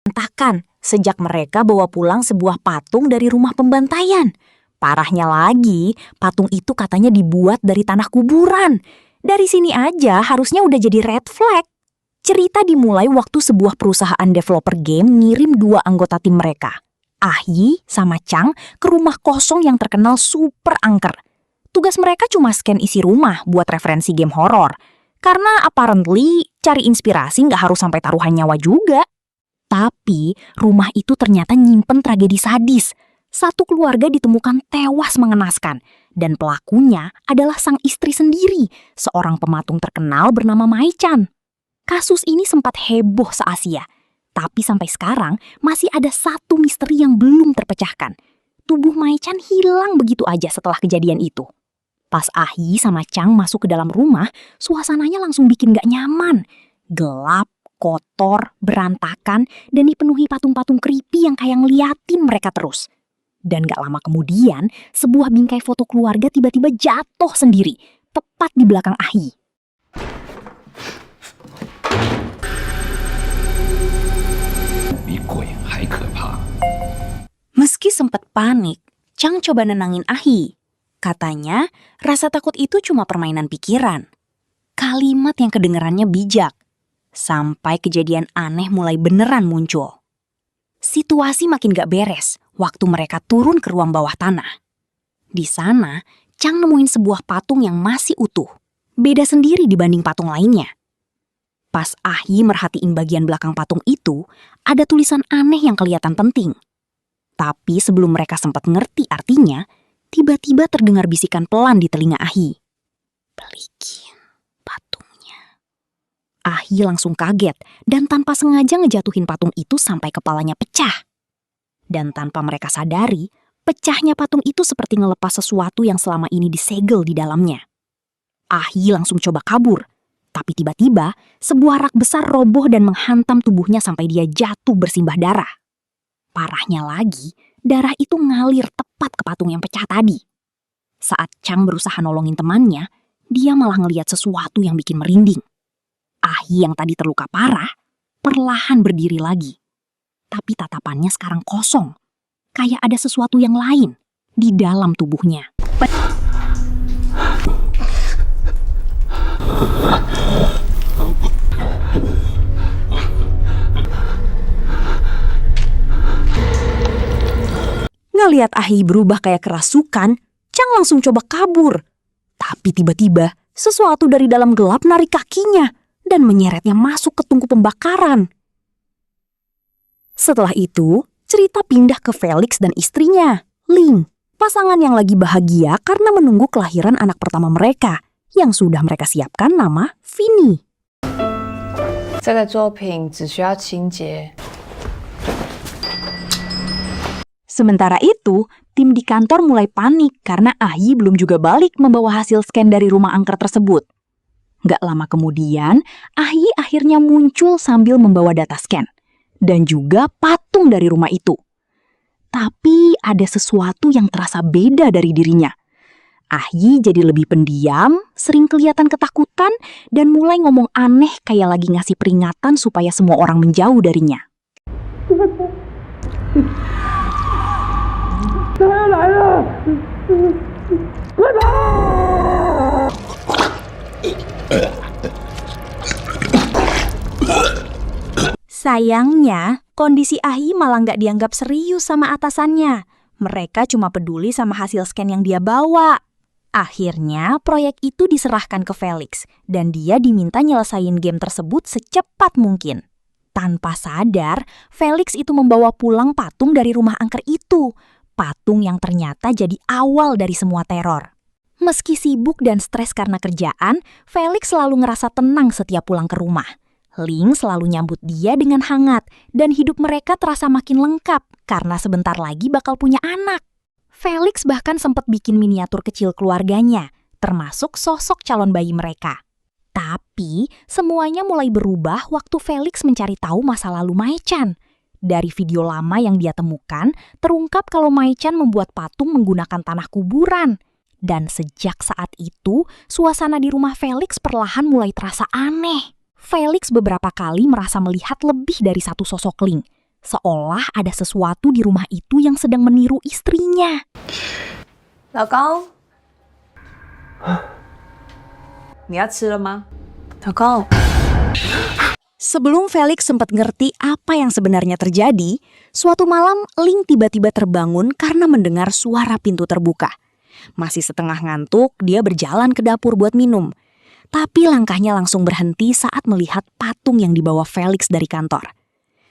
berantakan sejak mereka bawa pulang sebuah patung dari rumah pembantaian. Parahnya lagi, patung itu katanya dibuat dari tanah kuburan. Dari sini aja harusnya udah jadi red flag. Cerita dimulai waktu sebuah perusahaan developer game ngirim 2 anggota tim mereka, Ah-yi sama Chang, ke rumah kosong yang terkenal super angker. Tugas mereka cuma scan isi rumah buat referensi game horor. Karena apparently cari inspirasi nggak harus sampai taruhan nyawa juga. Tapi rumah itu ternyata nyimpen tragedi sadis. Satu keluarga ditemukan tewas mengenaskan. Dan pelakunya adalah sang istri sendiri, seorang pematung terkenal bernama Mai-chan. Kasus ini sempat heboh se-Asia. Tapi sampai sekarang masih ada satu misteri yang belum terpecahkan. Tubuh Mai-chan hilang begitu aja setelah kejadian itu. Pas Ah-yi sama Chang masuk ke dalam rumah, suasananya langsung bikin gak nyaman. Gelap, kotor, berantakan, dan dipenuhi patung-patung creepy yang kayak ngeliatin mereka terus. Dan gak lama kemudian, sebuah bingkai foto keluarga tiba-tiba jatuh sendiri, tepat di belakang Ah-yi. Meski sempat panik, Chang coba nenangin Ah-yi. Katanya, rasa takut itu cuma permainan pikiran. Kalimat yang kedengerannya bijak. Sampai kejadian aneh mulai beneran muncul. Situasi makin gak beres waktu mereka turun ke ruang bawah tanah. Di sana, Chang nemuin sebuah patung yang masih utuh. Beda sendiri dibanding patung lainnya. Pas Ah-yi merhatiin bagian belakang patung itu, ada tulisan aneh yang kelihatan penting. Tapi sebelum mereka sempat ngerti artinya, tiba-tiba terdengar bisikan pelan di telinga Ah-yi. Balikin patungnya. Ah-yi langsung kaget dan tanpa sengaja ngejatuhin patung itu sampai kepalanya pecah. Dan tanpa mereka sadari, pecahnya patung itu seperti ngelepas sesuatu yang selama ini disegel di dalamnya. Ah-yi langsung coba kabur, tapi tiba-tiba sebuah rak besar roboh dan menghantam tubuhnya sampai dia jatuh bersimbah darah. Parahnya lagi, darah itu ngalir tepat ke patung yang pecah tadi. Saat Chang berusaha nolongin temannya, dia malah ngelihat sesuatu yang bikin merinding. Ah-yi yang tadi terluka parah, perlahan berdiri lagi. Tapi tatapannya sekarang kosong. Kayak ada sesuatu yang lain di dalam tubuhnya. Ngeliat Ah-yi berubah kayak kerasukan, Chang langsung coba kabur. Tapi tiba-tiba, sesuatu dari dalam gelap narik kakinya dan menyeretnya masuk ke tungku pembakaran. Setelah itu, cerita pindah ke Felix dan istrinya, Ling. Pasangan yang lagi bahagia karena menunggu kelahiran anak pertama mereka, yang sudah mereka siapkan nama Vinny. 这个作品只需要清洁。 Sementara itu, tim di kantor mulai panik karena Ah-yi belum juga balik membawa hasil scan dari rumah angker tersebut. Gak lama kemudian, Ah-yi akhirnya muncul sambil membawa data scan. Dan juga patung dari rumah itu. Tapi ada sesuatu yang terasa beda dari dirinya. Ah-yi jadi lebih pendiam, sering kelihatan ketakutan, dan mulai ngomong aneh kayak lagi ngasih peringatan supaya semua orang menjauh darinya. Sayangnya, kondisi Ah-yi malah nggak dianggap serius sama atasannya. Mereka cuma peduli sama hasil scan yang dia bawa. Akhirnya, proyek itu diserahkan ke Felix, dan dia diminta nyelesain game tersebut secepat mungkin. Tanpa sadar, Felix itu membawa pulang patung dari rumah angker itu. Patung yang ternyata jadi awal dari semua teror. Meski sibuk dan stres karena kerjaan, Felix selalu ngerasa tenang setiap pulang ke rumah. Ling selalu nyambut dia dengan hangat, dan hidup mereka terasa makin lengkap karena sebentar lagi bakal punya anak. Felix bahkan sempat bikin miniatur kecil keluarganya, termasuk sosok calon bayi mereka. Tapi, semuanya mulai berubah waktu Felix mencari tahu masa lalu Mai-chan. Dari video lama yang dia temukan, terungkap kalau Mai-chan membuat patung menggunakan tanah kuburan. Dan sejak saat itu, suasana di rumah Felix perlahan mulai terasa aneh. Felix beberapa kali merasa melihat lebih dari satu sosok Ling. Seolah ada sesuatu di rumah itu yang sedang meniru istrinya. 老公，你要吃了吗？老公， Sebelum Felix sempat ngerti apa yang sebenarnya terjadi, suatu malam Ling tiba-tiba terbangun karena mendengar suara pintu terbuka. Masih setengah ngantuk, dia berjalan ke dapur buat minum. Tapi langkahnya langsung berhenti saat melihat patung yang dibawa Felix dari kantor.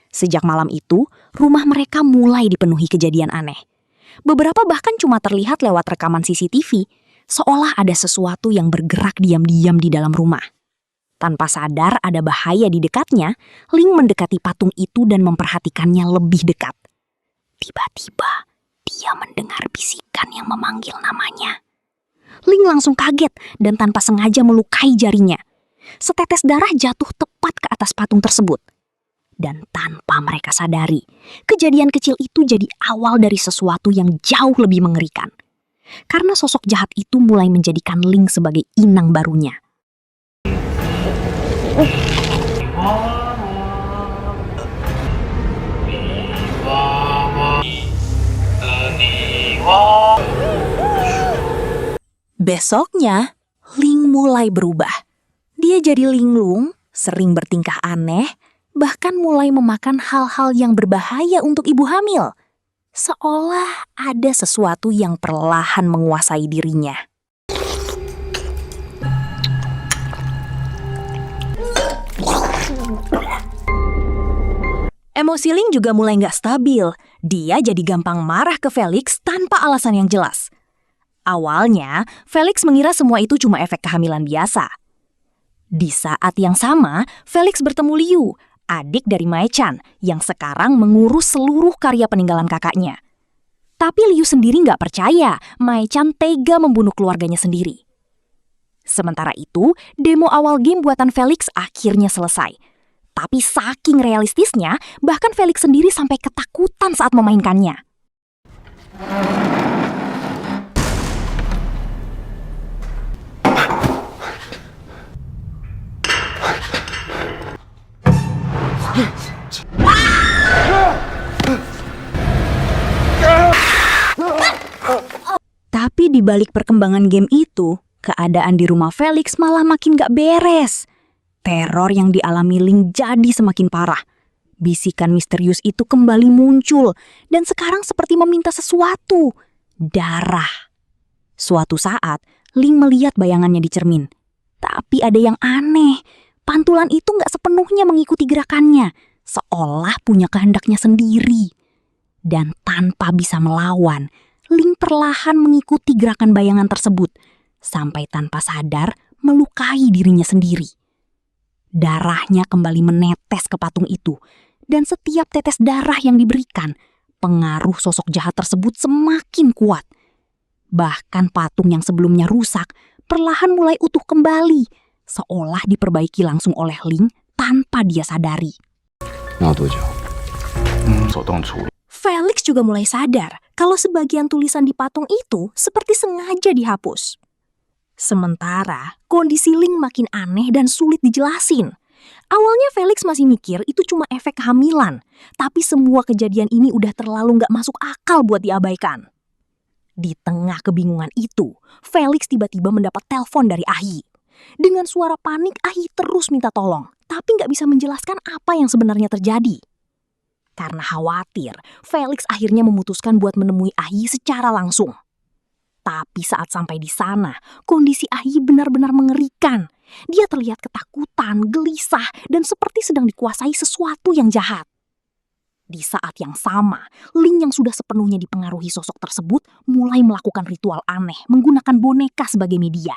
Sejak malam itu, rumah mereka mulai dipenuhi kejadian aneh. Beberapa bahkan cuma terlihat lewat rekaman CCTV, seolah ada sesuatu yang bergerak diam-diam di dalam rumah. Tanpa sadar ada bahaya di dekatnya, Ling mendekati patung itu dan memperhatikannya lebih dekat. Tiba-tiba, dia mendengar bisikan yang memanggil namanya. Ling langsung kaget dan tanpa sengaja melukai jarinya. Setetes darah jatuh tepat ke atas patung tersebut. Dan tanpa mereka sadari, kejadian kecil itu jadi awal dari sesuatu yang jauh lebih mengerikan. Karena sosok jahat itu mulai menjadikan Ling sebagai inang barunya. Besoknya, Ling mulai berubah. Dia jadi linglung, sering bertingkah aneh, bahkan mulai memakan hal-hal yang berbahaya untuk ibu hamil. Seolah ada sesuatu yang perlahan menguasai dirinya. Emosi Ling juga mulai nggak stabil. Dia jadi gampang marah ke Felix tanpa alasan yang jelas. Awalnya, Felix mengira semua itu cuma efek kehamilan biasa. Di saat yang sama, Felix bertemu Liu, adik dari Mae-chan, yang sekarang mengurus seluruh karya peninggalan kakaknya. Tapi Liu sendiri nggak percaya Mae-chan tega membunuh keluarganya sendiri. Sementara itu, demo awal game buatan Felix akhirnya selesai. Tapi saking realistisnya, bahkan Felix sendiri sampai ketakutan saat memainkannya. Tapi di balik perkembangan game itu, keadaan di rumah Felix malah makin gak beres. Teror yang dialami Ling jadi semakin parah. Bisikan misterius itu kembali muncul dan sekarang seperti meminta sesuatu. Darah. Suatu saat, Ling melihat bayangannya di cermin. Tapi ada yang aneh. Pantulan itu gak sepenuhnya mengikuti gerakannya. Seolah punya kehendaknya sendiri. Dan tanpa bisa melawan, Ling perlahan mengikuti gerakan bayangan tersebut. Sampai tanpa sadar melukai dirinya sendiri. Darahnya kembali menetes ke patung itu. Dan setiap tetes darah yang diberikan, pengaruh sosok jahat tersebut semakin kuat. Bahkan patung yang sebelumnya rusak, perlahan mulai utuh kembali. Seolah diperbaiki langsung oleh Ling tanpa dia sadari. Felix juga mulai sadar kalau sebagian tulisan di patung itu seperti sengaja dihapus. Sementara kondisi Ling makin aneh dan sulit dijelasin. Awalnya Felix masih mikir itu cuma efek kehamilan, tapi semua kejadian ini udah terlalu nggak masuk akal buat diabaikan. Di tengah kebingungan itu, Felix tiba-tiba mendapat telepon dari Ahi. Dengan suara panik, Ahi terus minta tolong, tapi nggak bisa menjelaskan apa yang sebenarnya terjadi. Karena khawatir, Felix akhirnya memutuskan buat menemui Ahi secara langsung. Tapi saat sampai di sana, kondisi Ahi benar-benar mengerikan. Dia terlihat ketakutan, gelisah, dan seperti sedang dikuasai sesuatu yang jahat. Di saat yang sama, Ling yang sudah sepenuhnya dipengaruhi sosok tersebut mulai melakukan ritual aneh menggunakan boneka sebagai media.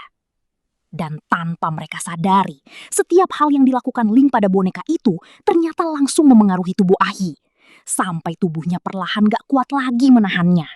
Dan tanpa mereka sadari, setiap hal yang dilakukan Ling pada boneka itu ternyata langsung memengaruhi tubuh Ahi. Sampai tubuhnya perlahan gak kuat lagi menahannya.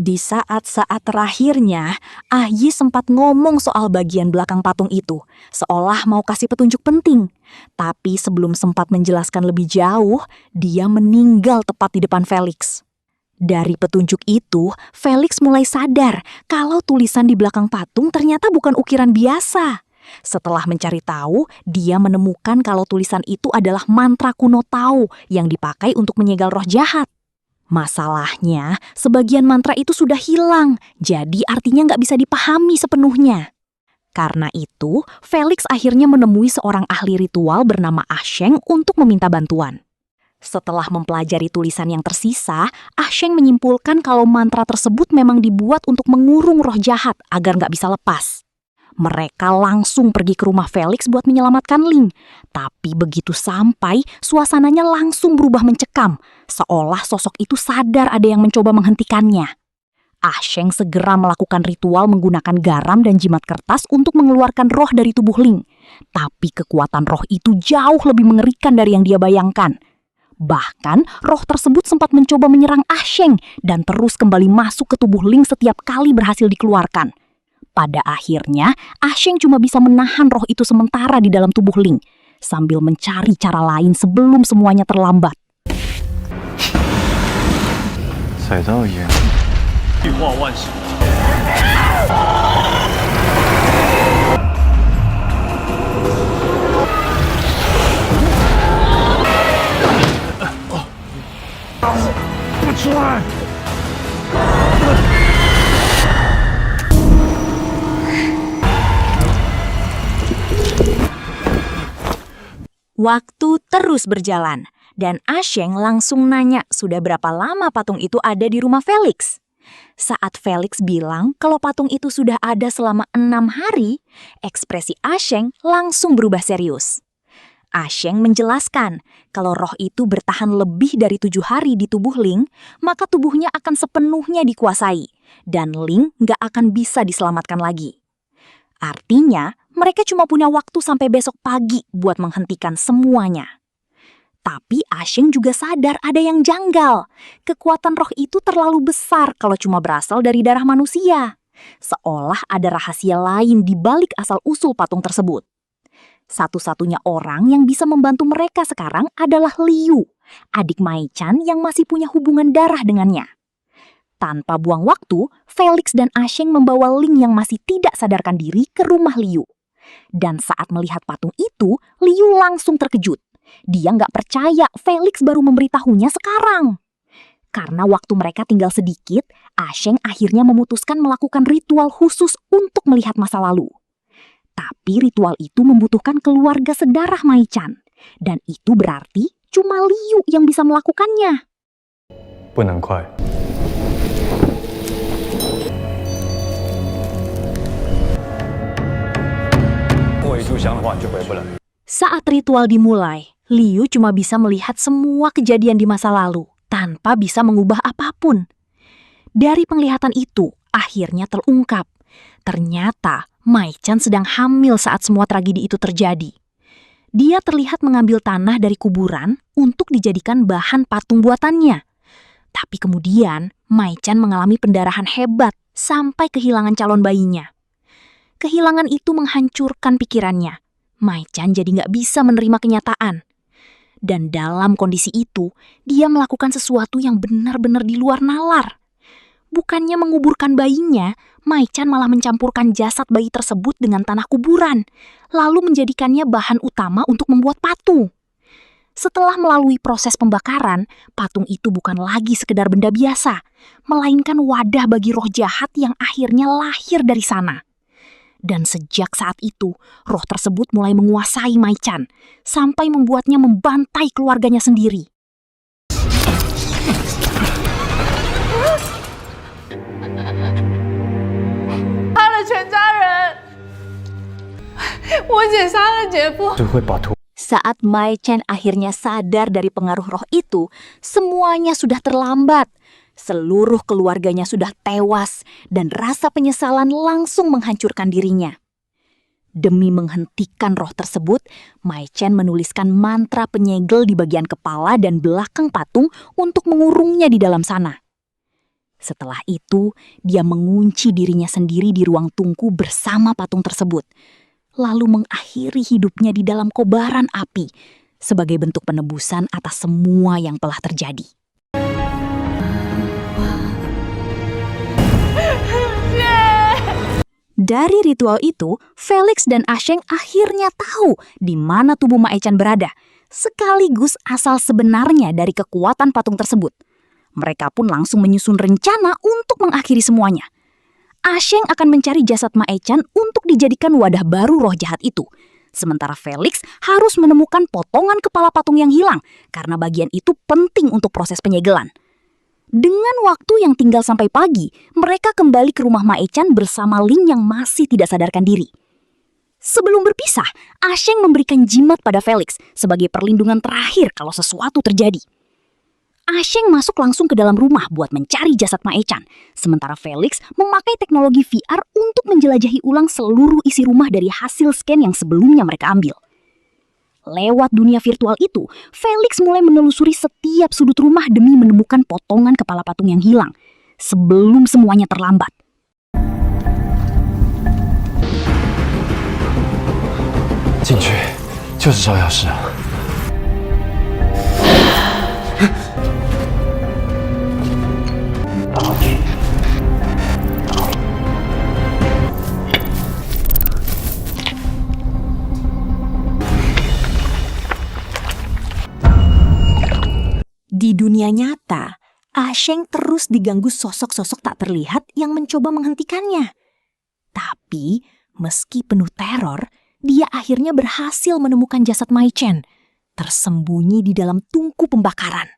Di saat-saat terakhirnya, Ahyi sempat ngomong soal bagian belakang patung itu, seolah mau kasih petunjuk penting. Tapi sebelum sempat menjelaskan lebih jauh, dia meninggal tepat di depan Felix. Dari petunjuk itu, Felix mulai sadar kalau tulisan di belakang patung ternyata bukan ukiran biasa. Setelah mencari tahu, dia menemukan kalau tulisan itu adalah mantra kuno Tao yang dipakai untuk menyegel roh jahat. Masalahnya, sebagian mantra itu sudah hilang, jadi artinya nggak bisa dipahami sepenuhnya. Karena itu, Felix akhirnya menemui seorang ahli ritual bernama Ah Sheng untuk meminta bantuan. Setelah mempelajari tulisan yang tersisa, Ah Sheng menyimpulkan kalau mantra tersebut memang dibuat untuk mengurung roh jahat agar nggak bisa lepas. Mereka langsung pergi ke rumah Felix buat menyelamatkan Ling. Tapi begitu sampai, suasananya langsung berubah mencekam, seolah sosok itu sadar ada yang mencoba menghentikannya. Ah Sheng segera melakukan ritual menggunakan garam dan jimat kertas untuk mengeluarkan roh dari tubuh Ling. Tapi kekuatan roh itu jauh lebih mengerikan dari yang dia bayangkan. Bahkan, roh tersebut sempat mencoba menyerang Ah Sheng dan terus kembali masuk ke tubuh Ling setiap kali berhasil dikeluarkan. Pada akhirnya, Ah Sheng cuma bisa menahan roh itu sementara di dalam tubuh Ling, sambil mencari cara lain sebelum semuanya terlambat. 载道也，欲化万事。不出来！ Waktu terus berjalan, dan Ah Sheng langsung nanya sudah berapa lama patung itu ada di rumah Felix. Saat Felix bilang kalau patung itu sudah ada selama 6 hari, ekspresi Ah Sheng langsung berubah serius. Ah Sheng menjelaskan kalau roh itu bertahan lebih dari 7 hari di tubuh Ling, maka tubuhnya akan sepenuhnya dikuasai, dan Ling nggak akan bisa diselamatkan lagi. Artinya, mereka cuma punya waktu sampai besok pagi buat menghentikan semuanya. Tapi Ah Sheng juga sadar ada yang janggal. Kekuatan roh itu terlalu besar kalau cuma berasal dari darah manusia. Seolah ada rahasia lain di balik asal-usul patung tersebut. Satu-satunya orang yang bisa membantu mereka sekarang adalah Liu, adik Mai Chan yang masih punya hubungan darah dengannya. Tanpa buang waktu, Felix dan Ah Sheng membawa Ling yang masih tidak sadarkan diri ke rumah Liu. Dan saat melihat patung itu, Liu langsung terkejut. Dia nggak percaya Felix baru memberitahunya sekarang. Karena waktu mereka tinggal sedikit, Ah Sheng akhirnya memutuskan melakukan ritual khusus untuk melihat masa lalu. Tapi ritual itu membutuhkan keluarga sedarah Mai Chan. Dan itu berarti cuma Liu yang bisa melakukannya. 不能快。过一炷香的话，你就回不来。 Saat ritual dimulai, Liu cuma bisa melihat semua kejadian di masa lalu, tanpa bisa mengubah apapun. Dari penglihatan itu, akhirnya terungkap. Ternyata, Mai Chan sedang hamil saat semua tragedi itu terjadi. Dia terlihat mengambil tanah dari kuburan untuk dijadikan bahan patung buatannya. Tapi kemudian, Mai Chan mengalami pendarahan hebat sampai kehilangan calon bayinya. Kehilangan itu menghancurkan pikirannya. Mai Chan jadi nggak bisa menerima kenyataan. Dan dalam kondisi itu, dia melakukan sesuatu yang benar-benar di luar nalar. Bukannya menguburkan bayinya, Mai Chan malah mencampurkan jasad bayi tersebut dengan tanah kuburan, lalu menjadikannya bahan utama untuk membuat patung. Setelah melalui proses pembakaran, patung itu bukan lagi sekedar benda biasa, melainkan wadah bagi roh jahat yang akhirnya lahir dari sana. Dan sejak saat itu, roh tersebut mulai menguasai Mai Chan, sampai membuatnya membantai keluarganya sendiri. 我姐杀了姐夫。 就会把图 Saat Mai Chan akhirnya sadar dari pengaruh roh itu, semuanya sudah terlambat. Seluruh keluarganya sudah tewas dan rasa penyesalan langsung menghancurkan dirinya. Demi menghentikan roh tersebut, Mai Chan menuliskan mantra penyegel di bagian kepala dan belakang patung untuk mengurungnya di dalam sana. Setelah itu, dia mengunci dirinya sendiri di ruang tungku bersama patung tersebut, lalu mengakhiri hidupnya di dalam kobaran api sebagai bentuk penebusan atas semua yang telah terjadi. Dari ritual itu, Felix dan Asheng akhirnya tahu di mana tubuh Ma Echan berada, sekaligus asal sebenarnya dari kekuatan patung tersebut. Mereka pun langsung menyusun rencana untuk mengakhiri semuanya. Asheng akan mencari jasad Ma Echan untuk dijadikan wadah baru roh jahat itu. Sementara Felix harus menemukan potongan kepala patung yang hilang, karena bagian itu penting untuk proses penyegelan. Dengan waktu yang tinggal sampai pagi, mereka kembali ke rumah Ma Echan bersama Ling yang masih tidak sadarkan diri. Sebelum berpisah, Asheng memberikan jimat pada Felix sebagai perlindungan terakhir kalau sesuatu terjadi. Asheng masuk langsung ke dalam rumah buat mencari jasad Ma Echan, sementara Felix memakai teknologi VR untuk menjelajahi ulang seluruh isi rumah dari hasil scan yang sebelumnya mereka ambil. Lewat dunia virtual itu, Felix mulai menelusuri setiap sudut rumah demi menemukan potongan kepala patung yang hilang, sebelum semuanya terlambat. Jinqu, 就是招摇师啊。Di dunia nyata, Asheng terus diganggu sosok-sosok tak terlihat yang mencoba menghentikannya. Tapi, meski penuh teror, dia akhirnya berhasil menemukan jasad Ma Echan, tersembunyi di dalam tungku pembakaran.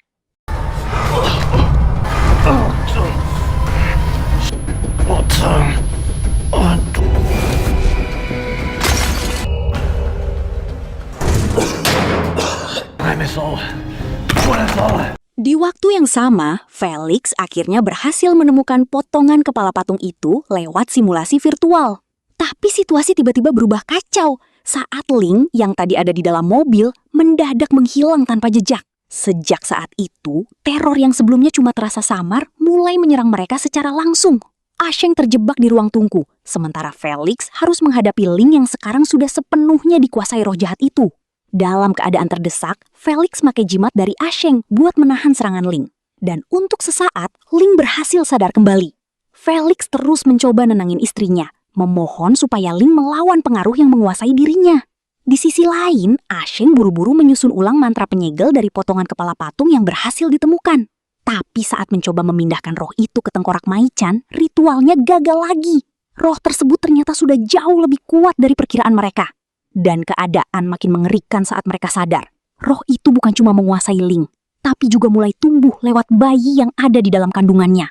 Di waktu yang sama, Felix akhirnya berhasil menemukan potongan kepala patung itu lewat simulasi virtual. Tapi situasi tiba-tiba berubah kacau saat Ling yang tadi ada di dalam mobil mendadak menghilang tanpa jejak. Sejak saat itu, teror yang sebelumnya cuma terasa samar mulai menyerang mereka secara langsung. Asheng terjebak di ruang tungku, sementara Felix harus menghadapi Ling yang sekarang sudah sepenuhnya dikuasai roh jahat itu. Dalam keadaan terdesak, Felix pakai jimat dari Asheng buat menahan serangan Ling. Dan untuk sesaat, Ling berhasil sadar kembali. Felix terus mencoba nenangin istrinya, memohon supaya Ling melawan pengaruh yang menguasai dirinya. Di sisi lain, Asheng buru-buru menyusun ulang mantra penyegel dari potongan kepala patung yang berhasil ditemukan. Tapi saat mencoba memindahkan roh itu ke tengkorak Ma Echan, ritualnya gagal lagi. Roh tersebut ternyata sudah jauh lebih kuat dari perkiraan mereka. Dan keadaan makin mengerikan saat mereka sadar. Roh itu bukan cuma menguasai Ling, tapi juga mulai tumbuh lewat bayi yang ada di dalam kandungannya.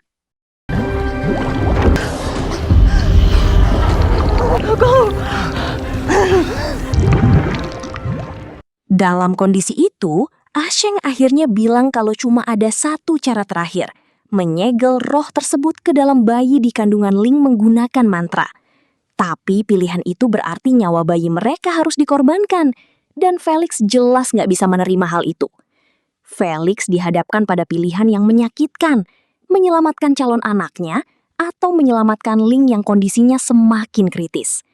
Dalam kondisi itu, Asheng akhirnya bilang kalau cuma ada satu cara terakhir, menyegel roh tersebut ke dalam bayi di kandungan Ling menggunakan mantra. Tapi pilihan itu berarti nyawa bayi mereka harus dikorbankan, dan Felix jelas nggak bisa menerima hal itu. Felix dihadapkan pada pilihan yang menyakitkan, menyelamatkan calon anaknya atau menyelamatkan Ling yang kondisinya semakin kritis.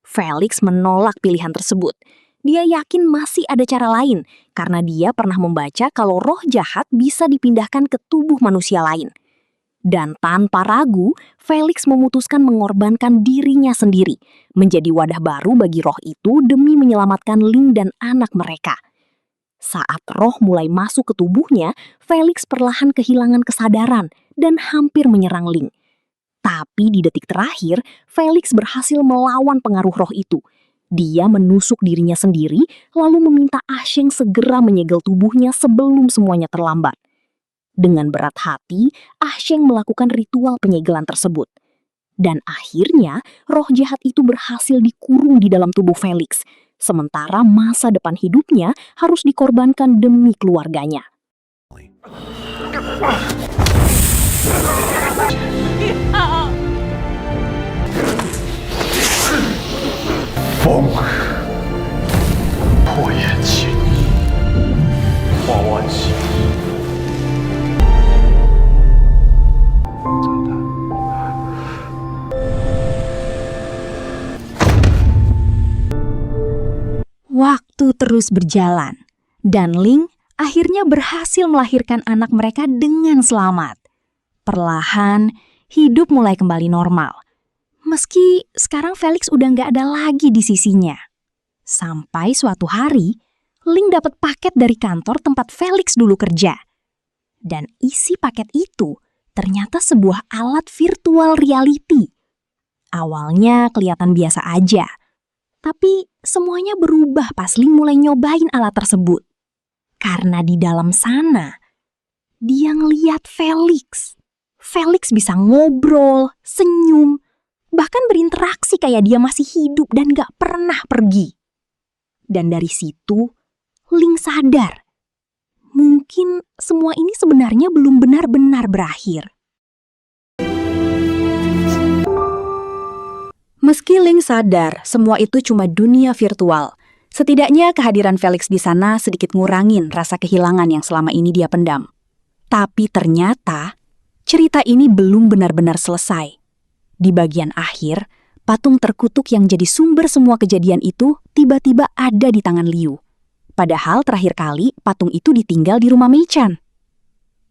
Felix menolak pilihan tersebut. Dia yakin masih ada cara lain, karena dia pernah membaca kalau roh jahat bisa dipindahkan ke tubuh manusia lain. Dan tanpa ragu, Felix memutuskan mengorbankan dirinya sendiri, menjadi wadah baru bagi roh itu demi menyelamatkan Ling dan anak mereka. Saat roh mulai masuk ke tubuhnya, Felix perlahan kehilangan kesadaran dan hampir menyerang Ling. Tapi di detik terakhir, Felix berhasil melawan pengaruh roh itu. Dia menusuk dirinya sendiri, lalu meminta Asheng segera menyegel tubuhnya sebelum semuanya terlambat. Dengan berat hati, Asheng melakukan ritual penyegelan tersebut. Dan akhirnya, roh jahat itu berhasil dikurung di dalam tubuh Felix, sementara masa depan hidupnya harus dikorbankan demi keluarganya. Feng, 破夜气，化万气。terus berjalan, dan Ling akhirnya berhasil melahirkan anak mereka dengan selamat. Perlahan, hidup mulai kembali normal. Meski sekarang Felix udah nggak ada lagi di sisinya. Sampai suatu hari, Ling dapat paket dari kantor tempat Felix dulu kerja. Dan isi paket itu ternyata sebuah alat virtual reality. Awalnya kelihatan biasa aja, tapi semuanya berubah pas Ling mulai nyobain alat tersebut. Karena di dalam sana, dia ngeliat Felix. Felix bisa ngobrol, senyum, bahkan berinteraksi kayak dia masih hidup dan gak pernah pergi. Dan dari situ, Ling sadar, mungkin semua ini sebenarnya belum benar-benar berakhir. Meski Ling sadar semua itu cuma dunia virtual, setidaknya kehadiran Felix di sana sedikit ngurangin rasa kehilangan yang selama ini dia pendam. Tapi ternyata cerita ini belum benar-benar selesai. Di bagian akhir, patung terkutuk yang jadi sumber semua kejadian itu tiba-tiba ada di tangan Liu. Padahal terakhir kali patung itu ditinggal di rumah Mei Chan.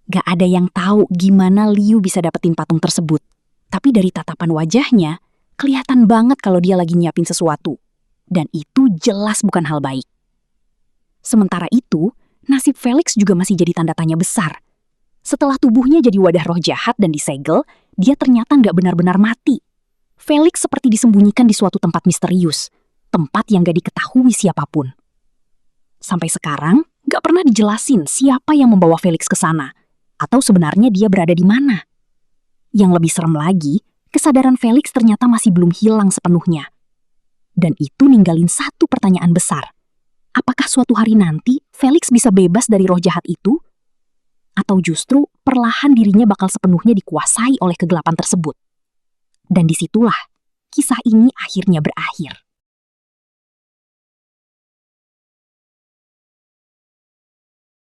Gak ada yang tahu gimana Liu bisa dapetin patung tersebut. Tapi dari tatapan wajahnya, kelihatan banget kalau dia lagi nyiapin sesuatu. Dan itu jelas bukan hal baik. Sementara itu, nasib Felix juga masih jadi tanda tanya besar. Setelah tubuhnya jadi wadah roh jahat dan disegel, dia ternyata nggak benar-benar mati. Felix seperti disembunyikan di suatu tempat misterius, tempat yang gak diketahui siapapun. Sampai sekarang, nggak pernah dijelasin siapa yang membawa Felix ke sana, atau sebenarnya dia berada di mana. Yang lebih serem lagi, kesadaran Felix ternyata masih belum hilang sepenuhnya. Dan itu ninggalin satu pertanyaan besar. Apakah suatu hari nanti Felix bisa bebas dari roh jahat itu? Atau justru perlahan dirinya bakal sepenuhnya dikuasai oleh kegelapan tersebut? Dan disitulah kisah ini akhirnya berakhir.